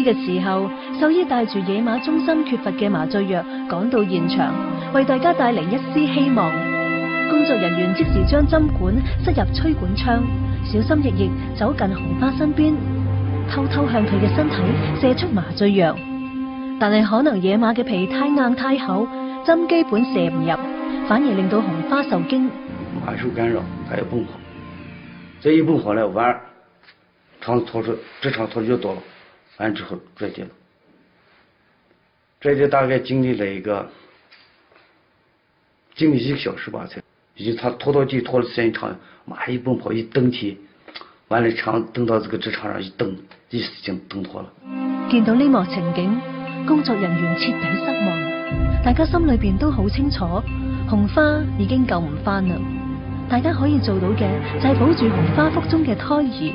嘅時候，獸醫帶住野馬中心缺乏嘅麻醉藥趕到現場，為大家帶嚟一絲希望。工作人員即時將針管塞入吹管槍，小心翼翼走近紅花身邊，偷偷向佢嘅身體射出麻醉藥。但係可能野馬嘅皮太硬太厚，針基本射唔入，反而令到紅花受驚。马受干擾，它也迸火，這一迸火呢，完腸子脫出，直腸脫出就多了，完之後拽跌了。拽跌大概經歷1個小時吧，才，已經他拖到地拖了時間長，媽一迸火一蹬起，完了腸蹬到這個直腸上一蹬，一使勁蹬脫了。見到呢幕情景，工作人員徹底失望，大家心裏邊都好清楚，紅花已經救唔返啦。大家可以做到嘅就係保住紅花腹中嘅胎兒，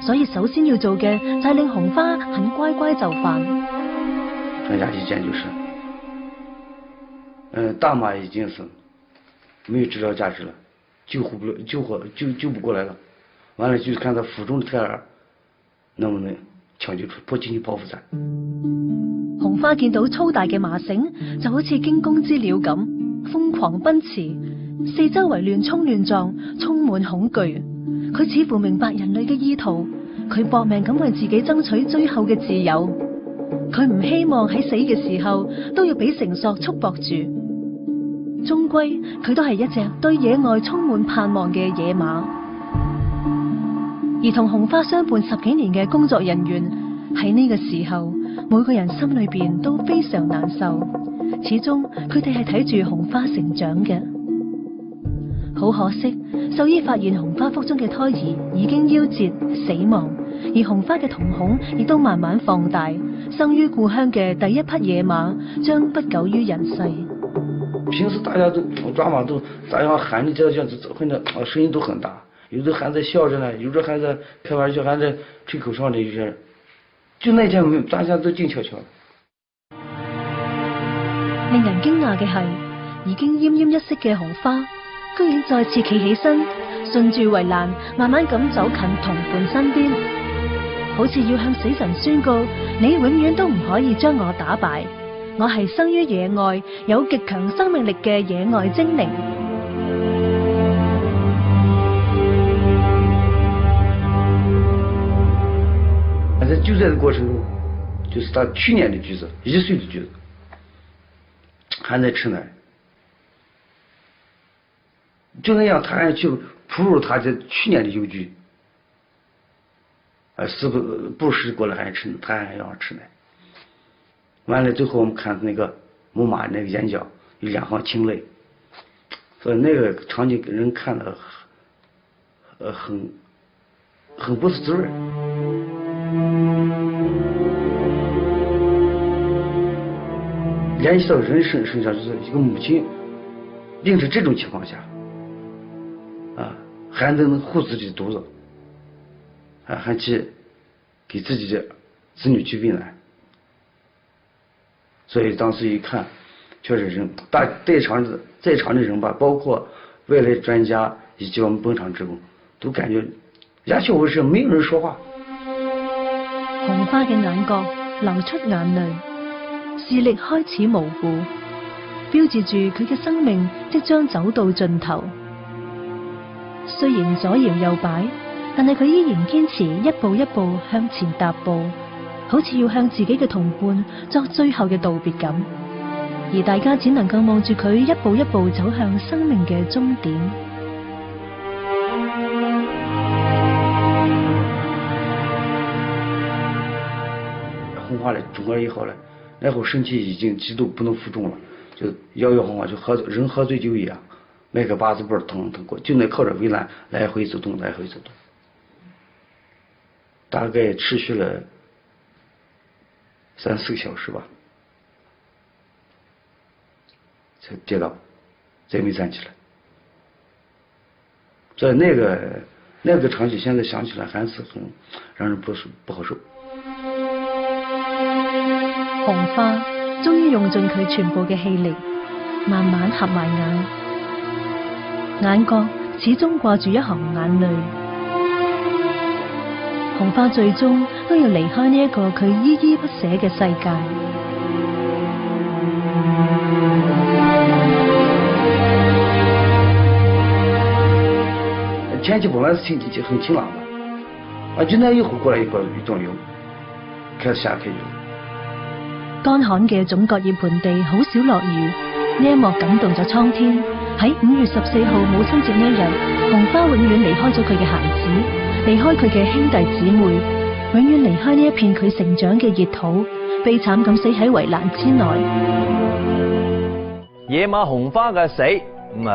所以首先要做嘅就係令紅花肯乖乖就範。專家意見就是大馬已經是沒有治療價值了，救不過來了，完了就看他腹中的胎兒能不能搶救出進行剖腹產。紅花見到粗大嘅麻繩就好似驚弓之鳥咁瘋狂奔馳，四周圍亂衝亂撞，充滿恐懼。佢似乎明白人類嘅意圖，佢搏命咁為自己爭取最後嘅自由。佢唔希望喺死嘅時候都要俾繩索束縛住。終歸佢都係一隻對野外充滿盼望嘅野馬。而同紅花相伴10幾年嘅工作人員喺呢個時候，每個人心裏邊都非常難受。始終佢哋係睇住紅花成長嘅。好可惜，獸醫發現紅花腹中嘅胎兒已經夭折死亡，而紅花嘅瞳孔亦都慢慢放大，生於故鄉嘅第一匹野馬將不久於人世。平時大家都抓馬都大家喊的這樣子，或者聲音都很大，有的還在笑着呢，有的還在開玩笑，還在吹口哨的，有些人就那天大家都靜悄悄。令人驚訝嘅係，已經奄奄一息嘅紅花，居然再次企起身，順住圍欄慢慢咁走近同伴身邊，好似要向死神宣告：你永遠都唔可以將我打敗，我係生於野外，有極強生命力嘅野外精靈。在救災的過程中，就是他去年的橘子，1歲的橘子，還在吃奶，就那樣他還去哺乳他的去年的幼橘，不時過來還吃，他還要吃奶。完了最後我們看那個母馬那個眼角有2行清淚，所以那個場景給人看了很不是滋味。聯繫到人身上，就是一個母親病至這種情況下，還能護自己的肚子，還去給自己的子女去餵奶，所以當時一看，確實人在場的人吧，包括外來專家以及我們本場職工，都感覺鴉雀無聲，沒有人說話。紅花嘅眼角流出眼淚，視力開始模糊，標誌住佢嘅生命即將走到盡頭。雖然左搖右擺，但係佢依然堅持一步一步向前踏步，好似要向自己嘅同伴作最後嘅道別咁。而大家只能夠望住佢一步一步走向生命嘅終點。紅花呢中了以後呢，然後身體已經極度不能負重了，就搖搖晃晃，就人喝醉酒一樣，那個八字步騰過，就那靠着圍欄來回走動，來回走動，大概持續了3、4個小時吧，才跌倒，再沒站起來。所以那個場景現在想起來還是很讓人不好受。紅花終於用盡佢全部嘅氣力，慢慢合埋眼，眼角始終掛住一行眼淚。紅花最終都要離開呢一個佢依依不捨嘅世界。前期本來是天氣很晴朗的，就那一會過來一個腫瘤，開始下開雨。乾旱嘅總割葉盆地好少落雨，呢一幕感動咗蒼天。喺5月14號母親節呢一日，紅花永遠離開咗佢嘅孩子，離開佢嘅兄弟姊妹，永遠離開呢一片佢成長嘅熱土，悲慘咁死喺圍欄之內。野馬紅花嘅死，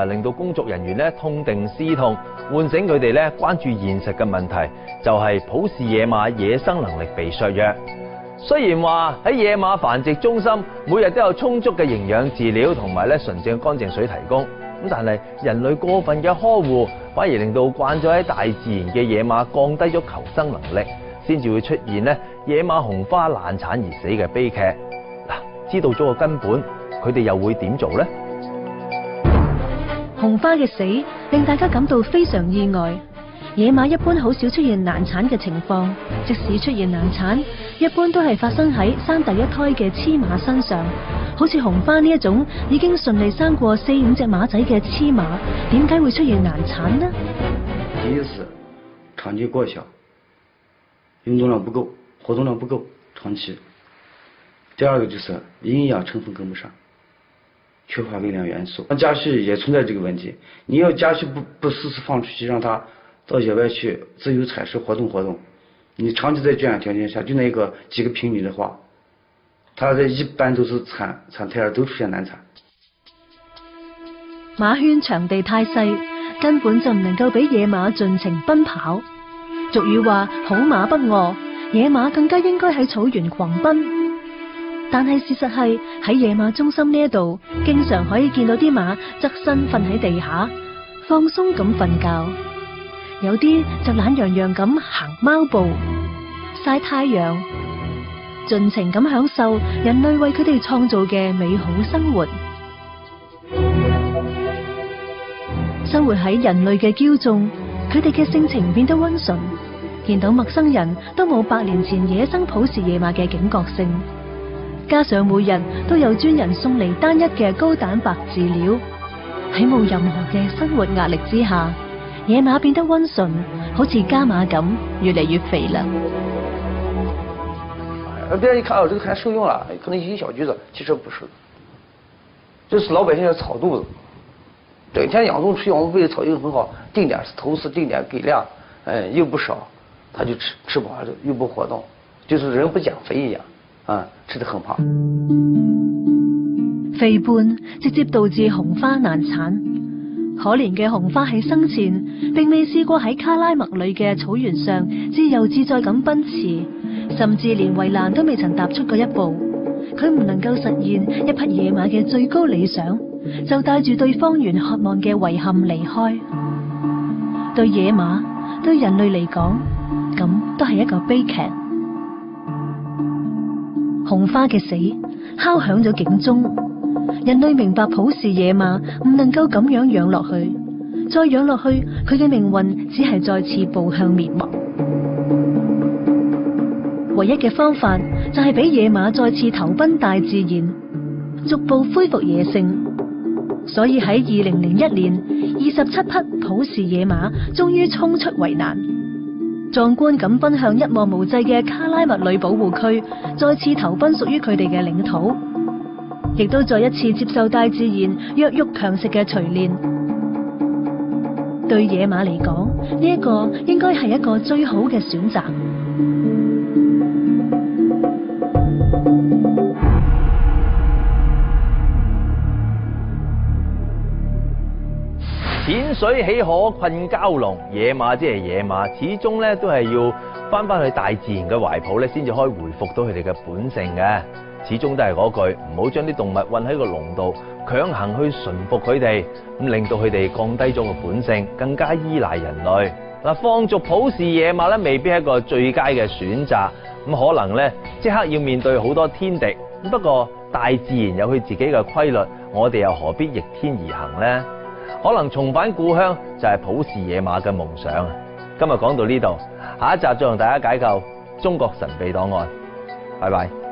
令到工作人員咧痛定思痛，喚醒佢哋咧關注現實嘅問題，就係普氏野馬野生能力被削弱。雖然話喺野馬繁殖中心每日都有充足嘅營養飼料同埋咧純正乾淨水提供，咁但係人類過分嘅呵護，反而令到慣咗喺大自然嘅野馬降低咗求生能力，先至會出現咧野馬紅花難產而死嘅悲劇。嗱，知道咗個根本，佢哋又會點做呢？紅花嘅死令大家感到非常意外。野馬一般好少出現難產嘅情況，即使出現難產，一般都係發生喺生第一胎嘅雌馬身上。好似紅花呢一種已經順利生過4-5隻馬仔嘅雌馬，點解會出現難產呢？第一是場地過小，運動量不夠，活動量不夠，長期。第二個就是營養成分跟不上，缺乏微量元素。家畜也存在這個問題，你要家畜不時時放出去，讓它到野外去自由採食活動，你長期在圈養條件下，就那個幾個平米的話，它一般都是產胎兒都出現難產。馬圈場地太細，根本就唔能夠俾野馬盡情奔跑。俗語話好馬不餓，野馬更加應該喺草原狂奔。但係事實係喺野馬中心呢一度，經常可以見到啲馬側身瞓喺地下，放鬆咁瞓覺。有啲就懶洋洋咁行貓步、曬太陽，盡情咁享受人類為佢哋創造嘅美好生活。生活喺人類嘅驕縱，佢哋嘅性情變得溫順，見到陌生人都冇100年前野生普氏野馬嘅警覺性。加上每日都有專人送嚟單一嘅高蛋白飼料，喺冇任何嘅生活壓力之下，野馬變得溫順，好似家馬咁，越嚟越肥啦。別人一看到這個還受用了，可能一些小橘子，其實不是，就是老百姓要草肚子，整天養豬吃養餵的草又很好，定點投食，定點給量，又不少，他就吃飽了又不活動，就是人不減肥一樣，吃得很胖。肥胖直接導致紅花難產。可憐嘅紅花喺生前並未試過喺卡拉麥里嘅草原上自由自在咁奔馳，甚至連圍欄都未曾踏出過一步。佢唔能夠實現一匹野馬嘅最高理想，就帶住對方圓渴望嘅遺憾離開。對野馬，對人類嚟講，咁都係一個悲劇。紅花嘅死敲響咗警鐘。人類明白普氏野馬唔能夠咁樣養落去，再養落去，佢嘅命運只係再次步向滅亡。唯一嘅方法就係俾野馬再次投奔大自然，逐步恢復野性。所以喺2001年，27匹普氏野馬終於衝出圍欄，壯觀咁奔向一望無際嘅卡拉麥里保護區，再次投奔屬於佢哋嘅領土。亦都再一次接受大自然弱肉強食嘅錘煉。對野馬嚟講，呢一個應該係一個最好嘅選擇。淺水豈可困蛟龍，野馬即係野馬，始終咧都係要翻去大自然嘅懷抱咧，先至可以回復到佢哋嘅本性嘅。始終都係嗰句，唔好將啲動物韞喺個籠度，強行去馴服佢哋，咁令到佢哋降低咗個本性，更加依賴人類。嗱，放逐普氏野馬咧，未必係一個最佳嘅選擇，咁可能咧即刻要面對好多天敵。不過大自然有佢自己嘅規律，我哋又何必逆天而行呢？可能重返故鄉就係普氏野馬嘅夢想。今日講到呢度，下一集再同大家解構中國神秘檔案。拜拜。